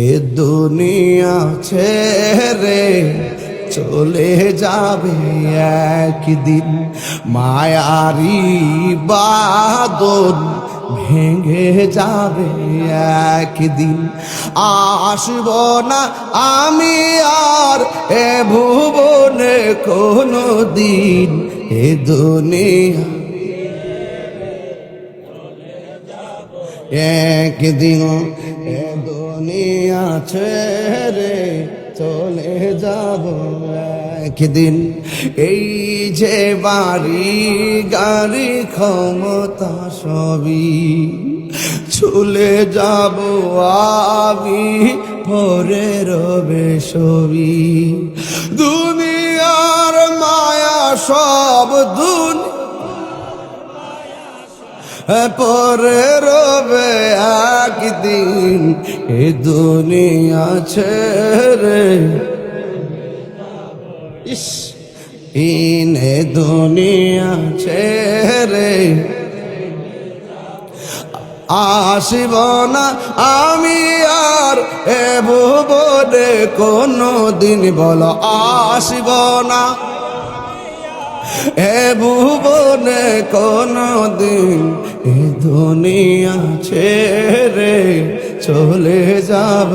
এ দুনিয়া ছেড়ে চলে যাবে একদিন, মায়ারি বাদল ভেঙে যাবে একদিন। আসব না আমি আর এ ভুবনে কোনো দিন, এ দুনিয়া একদিন, এ দুনিয়া ছেড়ে চলে যাব একদিন। এই যে বাড়ি গাড়ি ক্ষমতা সবই চলে যাব আমি, পরে রবে ছবি। দুনিয়ার মায়া সব পরে রবে একদিন, এ দুনিয়া ছেড়ে এ দুনিয়া ছেড়ে আসিব না আমি আর এ ভুবনে কোনো দিন। বলো আসিব না এ ভুবনে কোনো দিন, এ দুনিয়া ছেড়ে চলে যাব।